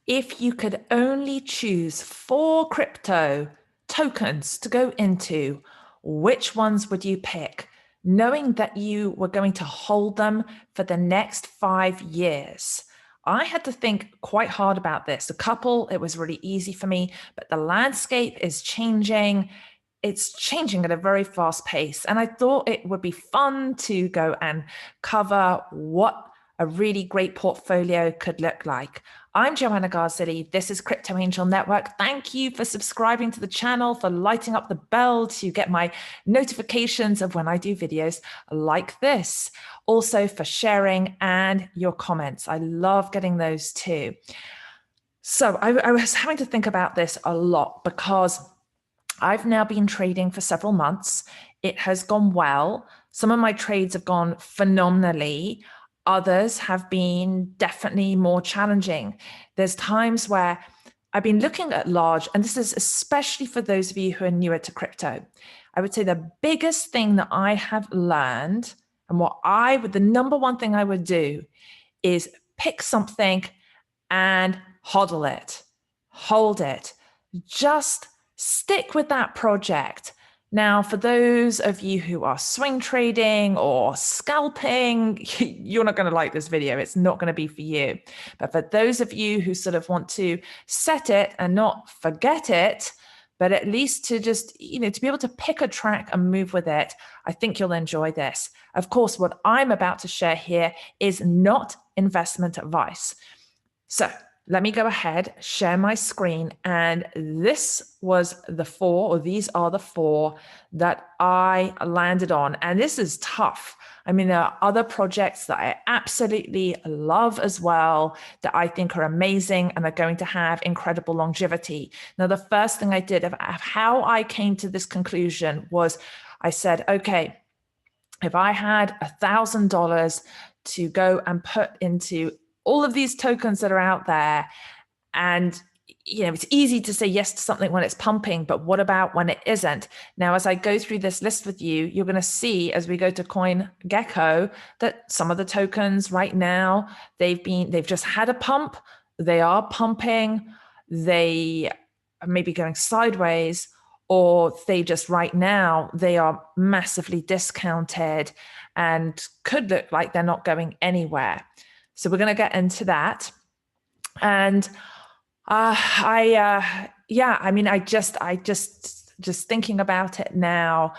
If you could only choose 4 crypto tokens to go into, which ones would you pick, knowing that you were going to hold them for the next 5 years? I had to think quite hard about this. A couple, it was really easy for me, but the landscape is changing. It's changing at a very fast pace. And I thought it would be fun to go and cover what a really great portfolio could look like. I'm Joanna Garzilli. This is Crypto Angel Network. Thank you for subscribing to the channel, for lighting up the bell to get my notifications of when I do videos like this. Also for sharing and your comments. I love getting those too. So I was having to think about this a lot because I've now been trading for several months. It has gone well. Some of my trades have gone phenomenally. Others have been definitely more challenging. There's times where I've been looking at large, and this is especially for those of you who are newer to crypto. I would say the biggest thing that I have learned, and the number one thing I would do is pick something and HODL it, hold it, just stick with that project. Now, for those of you who are swing trading or scalping, you're not going to like this video. It's not going to be for you. But for those of you who sort of want to set it and not forget it, but at least to just, to be able to pick a track and move with it, I think you'll enjoy this. Of course, what I'm about to share here is not investment advice. So let me go ahead, share my screen. And this was these are the 4 that I landed on. And this is tough. I mean, there are other projects that I absolutely love as well that I think are amazing and are going to have incredible longevity. Now, the first thing I did of how I came to this conclusion was I said, okay, if I had $1,000 to go and put into all of these tokens that are out there, and it's easy to say yes to something when it's pumping, but what about when it isn't? Now, as I go through this list with you, you're going to see as we go to coin Gecko that some of the tokens right now, they've just had a pump, they are pumping, they are maybe going sideways, or they just right now, they are massively discounted and could look like they're not going anywhere. So we're going to get into that. And I just thinking about it now,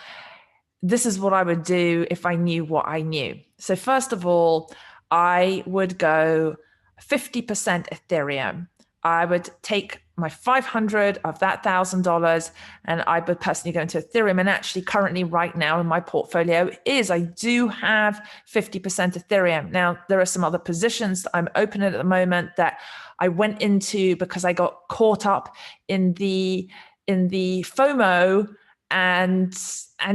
this is what I would do if I knew what I knew. So first of all, I would go 50% Ethereum. I would take my 500 of that $1,000 and I would personally go into Ethereum. And actually currently right now in my portfolio I do have 50% Ethereum. Now there are some other positions that I'm opening at the moment that I went into because I got caught up in the FOMO and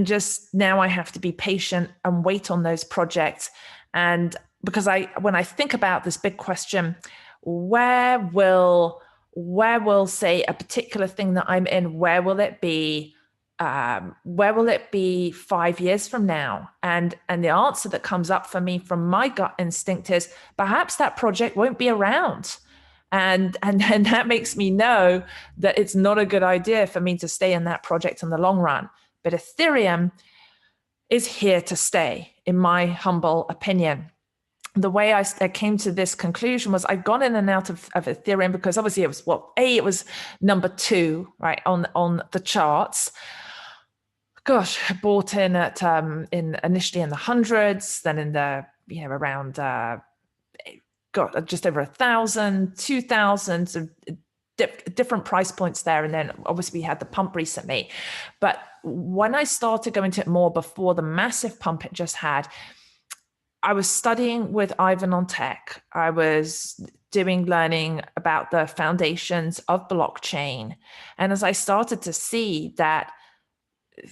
just now I have to be patient and wait on those projects. And because when I think about this big question, where will say a particular thing that I'm in, where will it be 5 years from now? And the answer that comes up for me from my gut instinct is perhaps that project won't be around. And that makes me know that it's not a good idea for me to stay in that project in the long run. But Ethereum is here to stay, in my humble opinion. The way I came to this conclusion was I'd gone in and out of Ethereum because obviously it was number 2, right, on the charts. Gosh, I bought in at initially in the hundreds, then in the around just over 1,000, 2,000, so different price points there, and then obviously we had the pump recently. But when I started going to it more before the massive pump it just had, I was studying with Ivan on tech. I was learning about the foundations of blockchain. And as I started to see that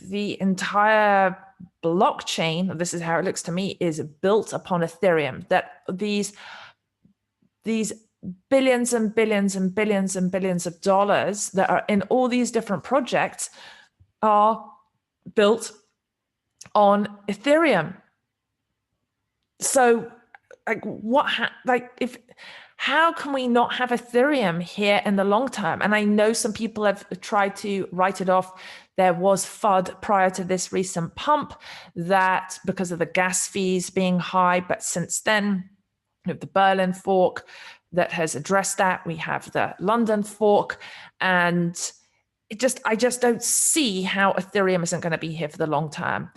the entire blockchain, this is how it looks to me, is built upon Ethereum, that these billions and billions and billions and billions of dollars that are in all these different projects are built on Ethereum. So how can we not have Ethereum here in the long term? And I know some people have tried to write it off. There was FUD prior to this recent pump that because of the gas fees being high, but since then, we have the Berlin fork that has addressed that. We have the London fork, and I just don't see how Ethereum isn't going to be here for the long term.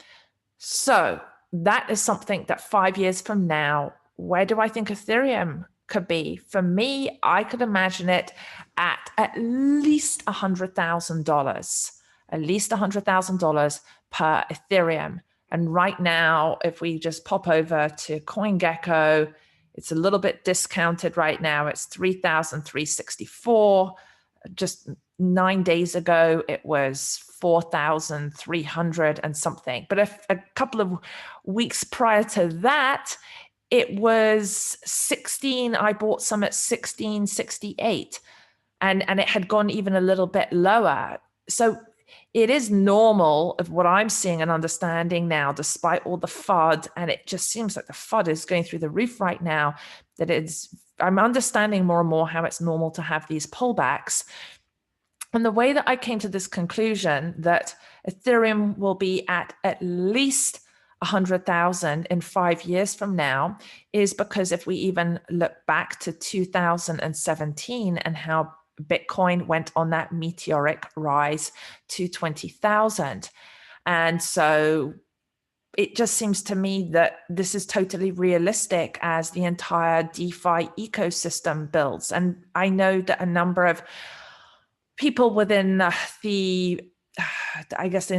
So that is something that 5 years from now, where do I think Ethereum could be? For me, I could imagine it at least $100,000, at least $100,000 per Ethereum. And right now, if we just pop over to CoinGecko, it's a little bit discounted right now. It's 3,364. Just 9 days ago, it was 4,300 and something. But a couple of weeks prior to that, it was 16. I bought some at 1668, and it had gone even a little bit lower. So it is normal of what I'm seeing and understanding now, despite all the FUD, and it just seems like the FUD is going through the roof right now, that I'm understanding more and more how it's normal to have these pullbacks. And the way that I came to this conclusion that Ethereum will be at least 100,000 in 5 years from now is because if we even look back to 2017 and how Bitcoin went on that meteoric rise to 20,000. And so it just seems to me that this is totally realistic as the entire DeFi ecosystem builds. And I know that a number of people within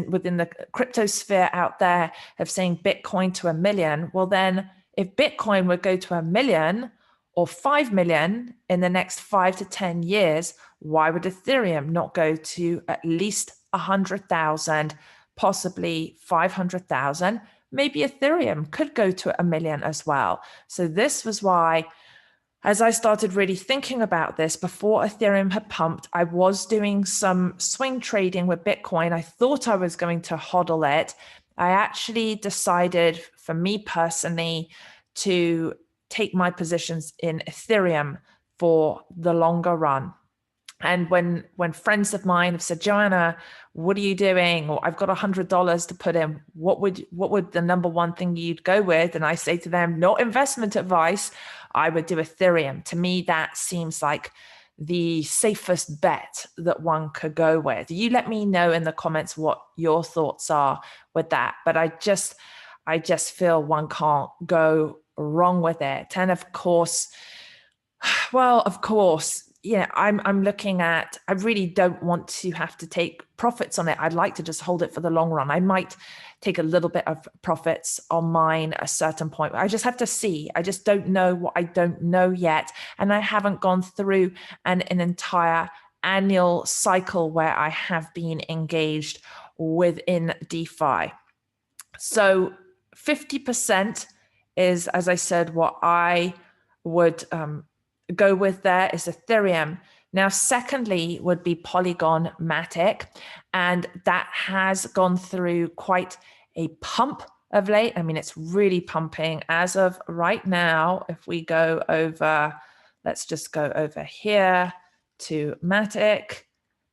within the crypto sphere out there have saying Bitcoin to 1 million. Well, then if Bitcoin would go to 1 million or 5 million in the next 5 to 10 years, why would Ethereum not go to at least 100,000, possibly 500,000? Maybe Ethereum could go to 1 million as well. So this was why, as I started really thinking about this before Ethereum had pumped, I was doing some swing trading with Bitcoin. I thought I was going to HODL it. I actually decided, for me personally, to take my positions in Ethereum for the longer run. And when friends of mine have said, Joanna, what are you doing? Or I've got $100 to put in. What would the number one thing you'd go with? And I say to them, not investment advice. I would do Ethereum. To me, that seems like the safest bet that one could go with. You let me know in the comments what your thoughts are with that. But I just feel one can't go wrong with it. And of course, I'm looking at, I really don't want to have to take profits on it. I'd like to just hold it for the long run. I might take a little bit of profits on mine at a certain point. I just have to see. I just don't know what I don't know yet. And I haven't gone through an entire annual cycle where I have been engaged within DeFi. So 50% is, as I said, what I would go with there is Ethereum. Now, secondly, would be Polygon Matic, and that has gone through quite a pump of late. I mean, it's really pumping as of right now. If we go over, let's just go over here to Matic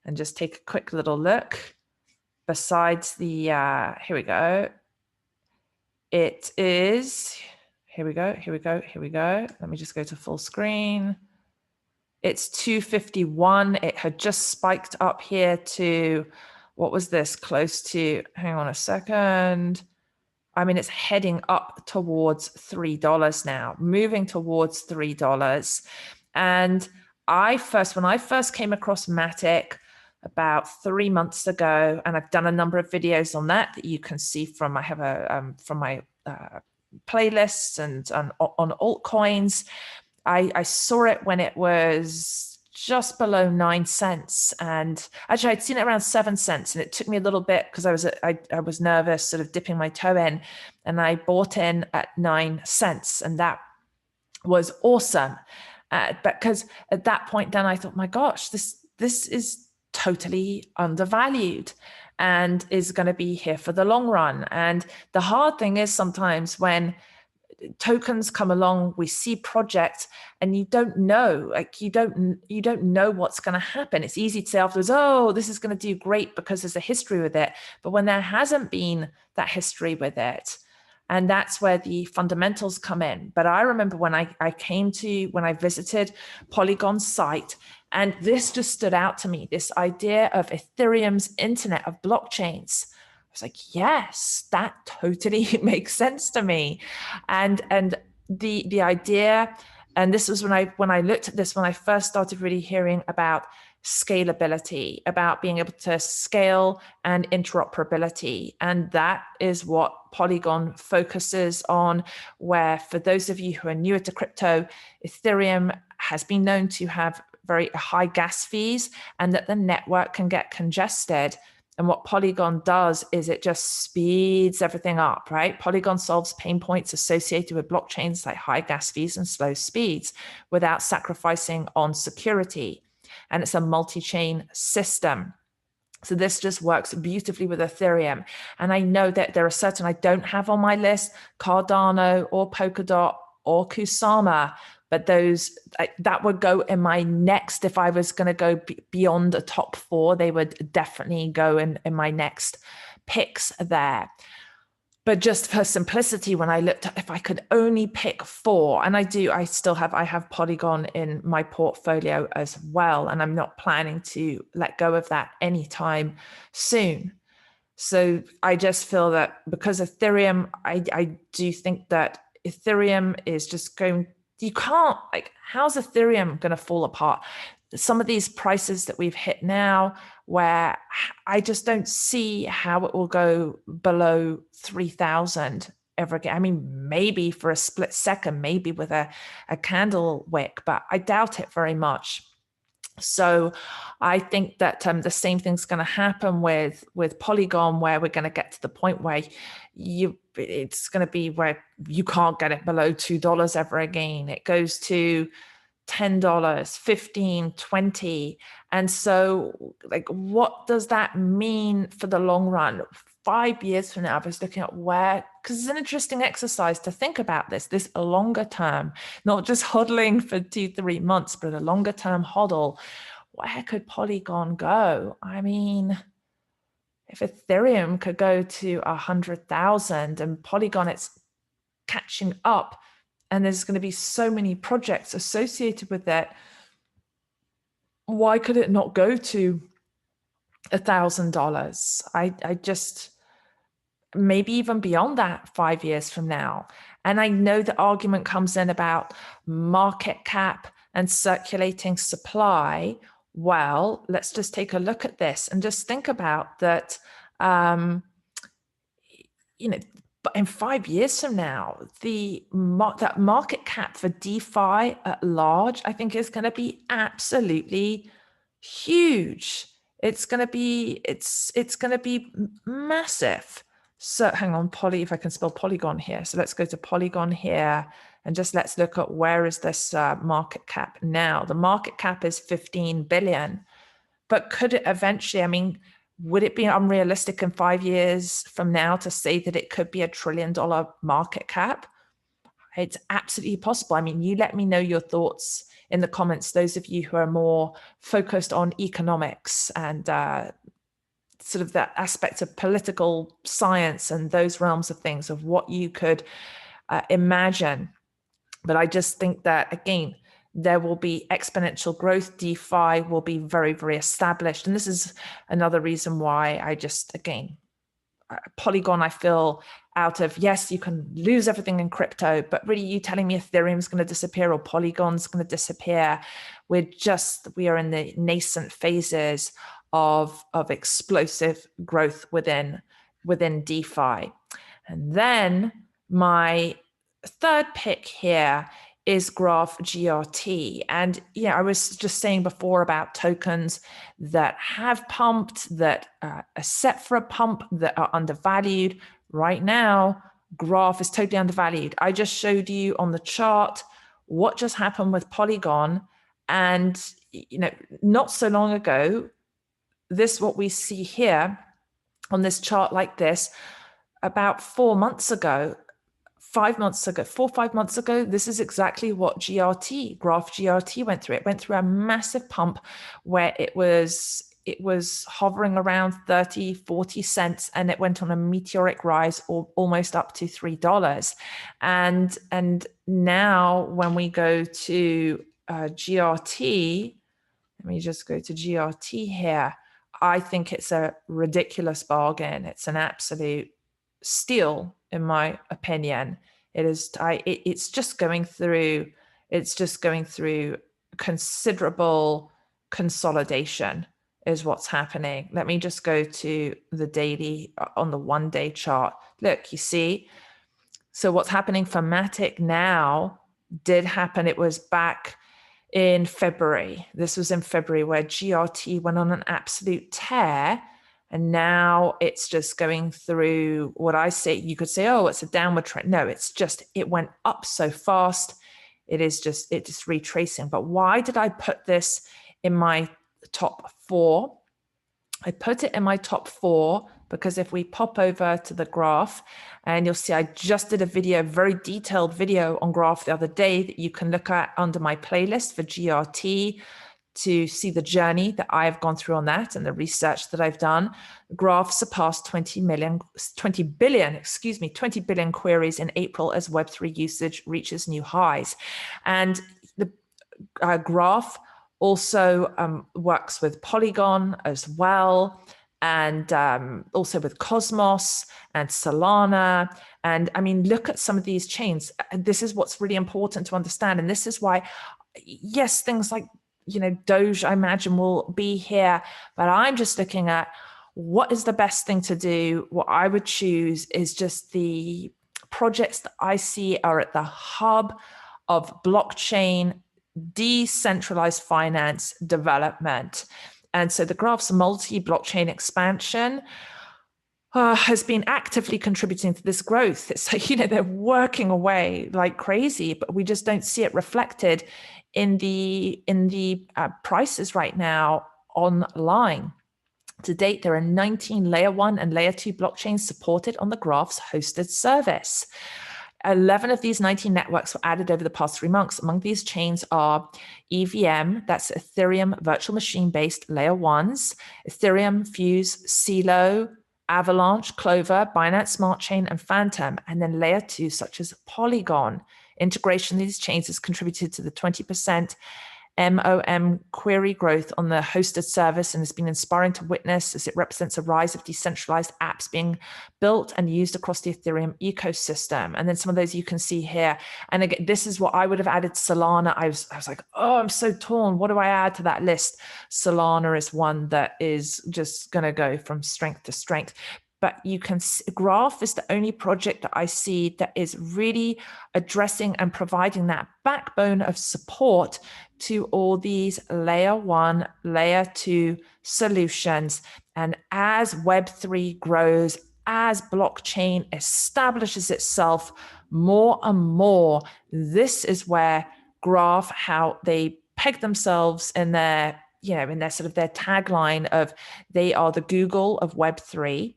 and just take a quick little look. Besides the, here we go. It is, here we go. Let me just go to full screen. It's 251. It had just spiked up here to, what was this? Close to, hang on a second. I mean, it's heading up towards $3 now, moving towards $3. And when I first came across Matic about 3 months ago, and I've done a number of videos on that you can see from, I have a, from my playlists and on altcoins. I saw it when it was just below 9 cents, and actually I'd seen it around 7 cents, and it took me a little bit because I was nervous, sort of dipping my toe in, and I bought in at 9 cents, and that was awesome. But because at that point, then I thought, my gosh, this is totally undervalued and is going to be here for the long run. And the hard thing is sometimes when tokens come along, we see projects, and you don't know, like you don't know what's going to happen. It's easy to say afterwards, oh, this is going to do great because there's a history with it. But when there hasn't been that history with it, and that's where the fundamentals come in. But I remember when I visited Polygon's site, and this just stood out to me, this idea of Ethereum's internet of blockchains. I was like, yes, that totally makes sense to me. And the idea, and this was when I looked at this, when I first started really hearing about scalability, about being able to scale and interoperability. And that is what Polygon focuses on, where for those of you who are newer to crypto, Ethereum has been known to have very high gas fees and that the network can get congested. And what Polygon does is it just speeds everything up, right? Polygon solves pain points associated with blockchains like high gas fees and slow speeds without sacrificing on security. And it's a multi-chain system. So this just works beautifully with Ethereum. And I know that there are certain I don't have on my list, Cardano or Polkadot or Kusama, but those that would go in my next, if I was going to go beyond the top 4, they would definitely go in my next picks there. But just for simplicity, when I looked at if I could only pick 4, and I have Polygon in my portfolio as well, and I'm not planning to let go of that anytime soon. So I just feel that because Ethereum, I do think that Ethereum is just going, you can't, like, how's Ethereum going to fall apart? Some of these prices that we've hit now, where I just don't see how it will go below 3,000 ever again. I mean, maybe for a split second, maybe with a candle wick, but I doubt it very much. So I think that the same thing's going to happen with Polygon, where we're going to get to the point where it's going to be where you can't get it below $2 ever again. It goes to $10, $15, $20. And so, like, what does that mean for the long run? 5 years from now, I was looking at because it's an interesting exercise to think about this longer term, not just hodling for 2-3 months, but a longer term hodl. Where could Polygon go? I mean, if Ethereum could go to 100,000 and Polygon, it's catching up, and there's going to be so many projects associated with it, why could it not go to $1,000? I just, maybe even beyond that 5 years from now. And I know the argument comes in about market cap and circulating supply. Well, let's just take a look at this and just think about that. But in 5 years from now, that market cap for DeFi at large, I think, is going to be absolutely huge. It's going to be massive. So hang on, if I can spell Polygon here. So let's go to Polygon here and just let's look at where is this market cap now. The market cap is 15 billion, but could it eventually, I mean, would it be unrealistic in 5 years from now to say that it could be $1 trillion market cap? It's absolutely possible. I mean, you let me know your thoughts in the comments, those of you who are more focused on economics and sort of that aspect of political science and those realms of things, of what you could imagine. But I just think that, again, there will be exponential growth. DeFi will be very, very established. And this is another reason why I just, again, Polygon, I feel out of, yes, you can lose everything in crypto, but really you telling me Ethereum is going to disappear or Polygon's going to disappear, we are in the nascent phases of explosive growth within DeFi. And then my third pick here is Graph GRT. And yeah, I was just saying before about tokens that have pumped, that are set for a pump, that are undervalued. Right now, Graph is totally undervalued. I just showed you on the chart what just happened with Polygon. And, not so long ago, what we see here on this chart like this, about 4 months ago, 5 months ago, 4 or 5 months ago, this is exactly what graph GRT went through. It went through a massive pump where it was hovering around 30, 40 cents, and it went on a meteoric rise, or almost up to $3. And now when we go to GRT, let me just go to GRT here. I think it's a ridiculous bargain. It's an absolute steal, in my opinion. It is. It's just going through. It's just going through considerable consolidation, is what's happening. Let me just go to the daily on the 1-day chart. Look, you see. So what's happening for Matic now did happen. It was back in February. This was in February where GRT went on an absolute tear. And now it's just going through what I say. You could say, oh, it's a downward trend. No, it's just, it went up so fast. It's just retracing. But why did I put this in my top 4? I put it in my top 4 because if we pop over to the graph, and you'll see I just did a video, very detailed video on graph the other day that you can look at under my playlist for GRT to see the journey that I've gone through on that and the research that I've done. Graph surpassed 20 billion queries in April as Web3 usage reaches new highs. And the graph also works with Polygon as well, and also with Cosmos and Solana. And I mean, look at some of these chains. This is what's really important to understand. And this is why, yes, things like, Doge, I imagine, will be here, but I'm just looking at what is the best thing to do. What I would choose is just the projects that I see are at the hub of blockchain, decentralized finance development. And so the graph's multi-blockchain expansion has been actively contributing to this growth. It's like, they're working away like crazy, but we just don't see it reflected in the prices right now online. To date, there are 19 layer 1 and layer 2 blockchains supported on the graph's hosted service. 11 of these 19 networks were added over the past 3 months. Among these chains are EVM, that's Ethereum virtual machine-based layer 1s, Ethereum, Fuse, Celo, Avalanche, Clover, Binance Smart Chain, and Phantom, and then layer 2 such as Polygon. Integration of these chains has contributed to the 20% MOM query growth on the hosted service and has been inspiring to witness as it represents a rise of decentralized apps being built and used across the Ethereum ecosystem. And then some of those you can see here. And again, this is what I would have added Solana. I was like, oh, I'm so torn. What do I add to that list? Solana is one that is just going to go from strength to strength. But you can see, Graph is the only project that I see that is really addressing and providing that backbone of support to all these layer 1, layer 2 solutions. And as Web3 grows, as blockchain establishes itself more and more, this is where Graph, how they peg themselves in their, in their sort of their tagline of they are the Google of Web3.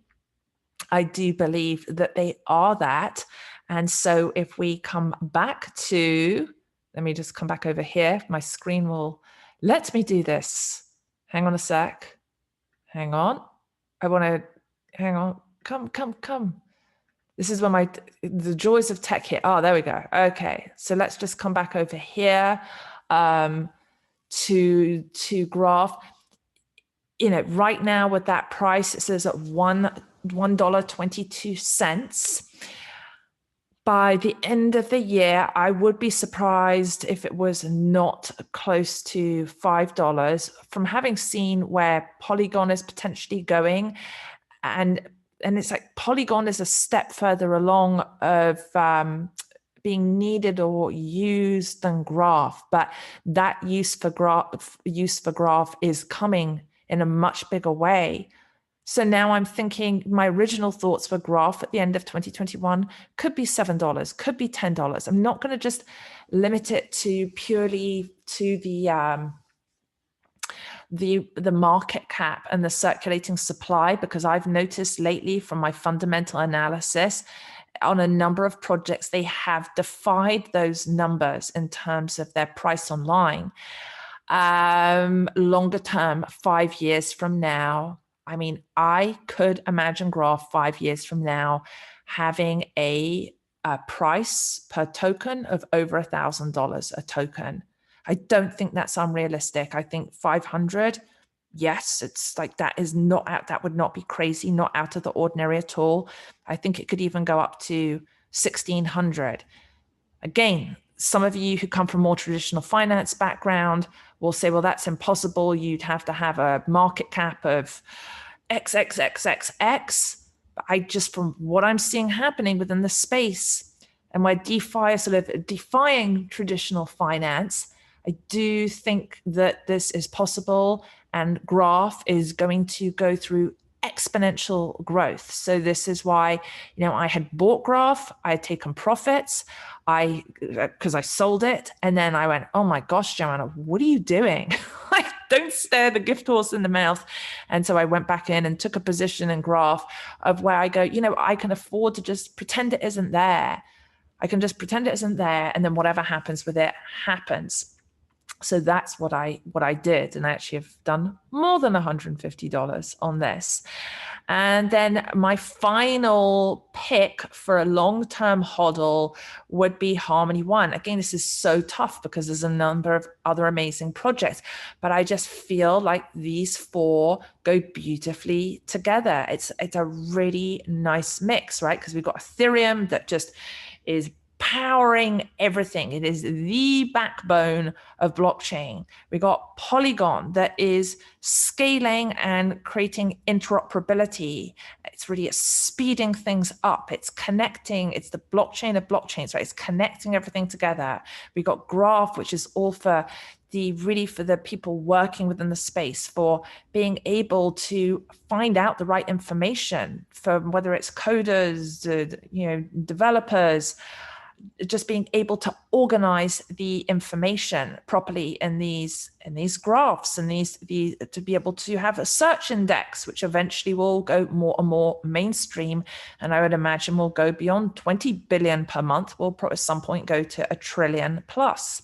I do believe that they are that. And so if we come back to, let me just come back over here. My screen will let me do this. Hang on a sec. Hang on. I want to, hang on. Come. This is when the joys of tech here. Oh, there we go. Okay. So let's just come back over here to Graph. Right now with that price, it says at $1.22. By the end of the year, I would be surprised if it was not close to $5 from having seen where Polygon is potentially going. And it's like Polygon is a step further along of being needed or used than Graph, but that use for Graph is coming in a much bigger way. So now I'm thinking my original thoughts for Graph at the end of 2021 could be $7, could be $10. I'm not going to just limit it to purely to the market cap and the circulating supply, because I've noticed lately from my fundamental analysis, on a number of projects, they have defied those numbers in terms of their price online. Longer term, 5 years from now, I mean, I could imagine Graph 5 years from now having a price per token of over $1,000 a token. I don't think that's unrealistic. I think 500, yes, it's like that is not out, that would not be crazy, not out of the ordinary at all. I think it could even go up to 1,600. Again, some of you who come from more traditional finance background will say, well, that's impossible. You'd have to have a market cap of XXXXX. But I just, from what I'm seeing happening within the space and where DeFi is sort of defying traditional finance, I do think that this is possible, and Graph is going to go through exponential growth. So this is why, I had bought Graph, I had taken profits, because I sold it, and then I went, oh my gosh, Joanna, what are you doing? Like, don't stare the gift horse in the mouth. And so I went back in and took a position in Graph of where I go, I can afford to just pretend it isn't there. I can just pretend it isn't there, and then whatever happens with it happens. So that's what I did, and I actually have done more than $150 on this. And then my final pick for a long-term HODL would be Harmony One. Again, this is so tough because there's a number of other amazing projects, but I just feel like these four go beautifully together. It's a really nice mix, right? Because we've got Ethereum that just is powering everything. It is the backbone of blockchain. We got Polygon that is scaling and creating interoperability. It's really speeding things up. It's connecting. It's the blockchain of blockchains, right? It's connecting everything together. We got Graph, which is all for the people working within the space, for being able to find out the right information, for whether it's coders, developers, just being able to organize the information properly in these graphs, and to be able to have a search index, which eventually will go more and more mainstream, and I would imagine will go beyond 20 billion per month. Will probably at some point go to 1 trillion plus.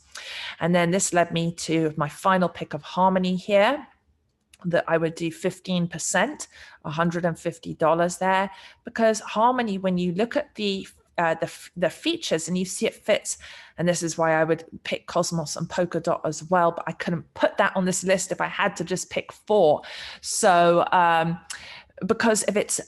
And then this led me to my final pick of Harmony here, that I would do 15%, $150 there, because Harmony, when you look at the features and you see it fits, and this is why I would pick Cosmos and Polkadot as well, but I couldn't put that on this list if I had to just pick four. So because of its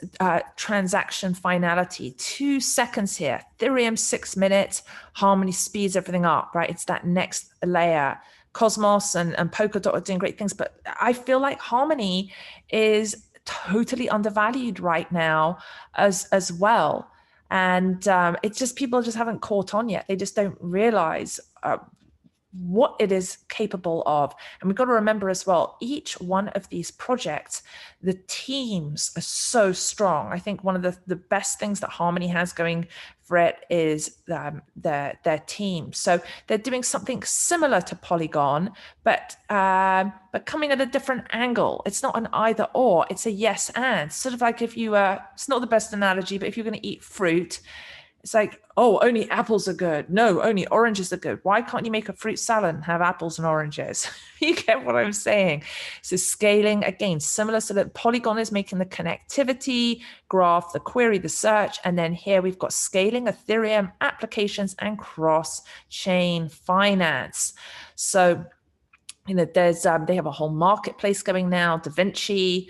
transaction finality, 2 seconds here, Ethereum 6 minutes, Harmony speeds everything up, right? It's that next layer. Cosmos and Polkadot are doing great things, but I feel like Harmony is totally undervalued right now as well. And it's just, people just haven't caught on yet. They just don't realize what it is capable of. And we've got to remember as well, each one of these projects, the teams are so strong. I think one of the best things that Harmony has going for it is their team. So they're doing something similar to Polygon, but coming at a different angle. It's not an either or, it's a yes and. Sort of like if you it's not the best analogy, but if you're going to eat fruit, it's like, oh, only apples are good. No, only oranges are good. Why can't you make a fruit salad and have apples and oranges? You get what I'm saying? So scaling, again, similar. So that Polygon is making the connectivity, Graph, the query, the search. And then here we've got scaling, Ethereum, applications, and cross-chain finance. So, there's they have a whole marketplace going now, DaVinci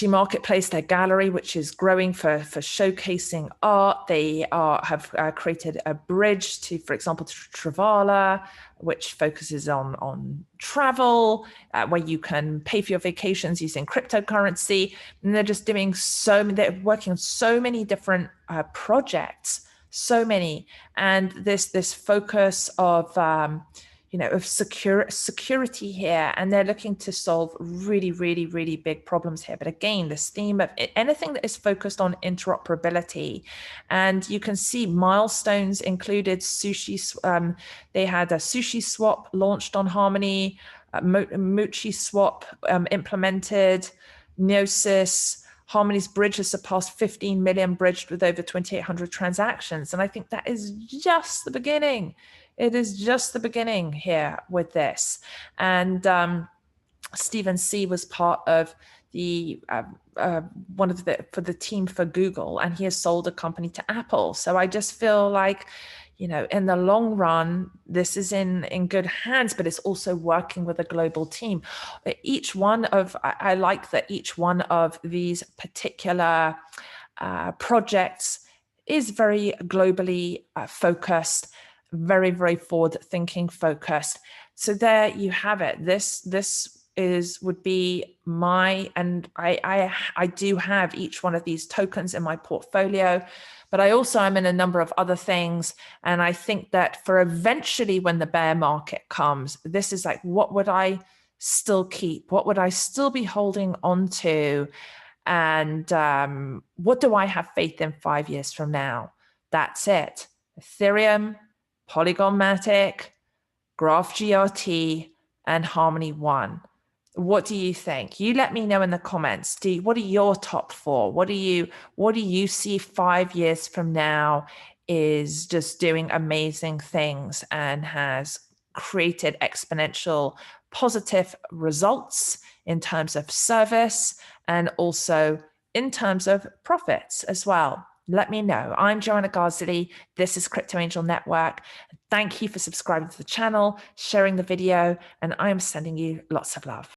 Marketplace, their gallery, which is growing for showcasing art. They have created a bridge to, for example, to Travala, which focuses on travel, where you can pay for your vacations using cryptocurrency. And they're just doing they're working on so many different projects, so many. And this focus of of security here, and they're looking to solve really, really, really big problems here. But again, this theme of anything that is focused on interoperability, and you can see milestones included. They had a Sushi Swap launched on Harmony, Mochi Swap implemented, Gnosis, Harmony's bridge has surpassed 15 million bridged with over 2,800 transactions. And I think that is just the beginning. It is just the beginning here with this. And Stephen C was part of the for the team for Google, and he has sold a company to Apple. So I just feel like, you know, in the long run, this is in good hands, but it's also working with a global team. I like that each one of these particular projects is very globally focused, very, very forward-thinking focused. So there you have it. This would be my, and I do have each one of these tokens in my portfolio, but I also am in a number of other things. And I think that for eventually when the bear market comes, this is like, what would I still keep? What would I still be holding on to? And what do I have faith in 5 years from now? That's it. Ethereum, Polygon Matic, GraphGRT, and Harmony One. What do you think? You let me know in the comments. What are your top four? What do you see 5 years from now is just doing amazing things and has created exponential positive results in terms of service and also in terms of profits as well? Let me know. I'm Joanna Garzilli. This is Crypto Angel Network. Thank you for subscribing to the channel, sharing the video, and I am sending you lots of love.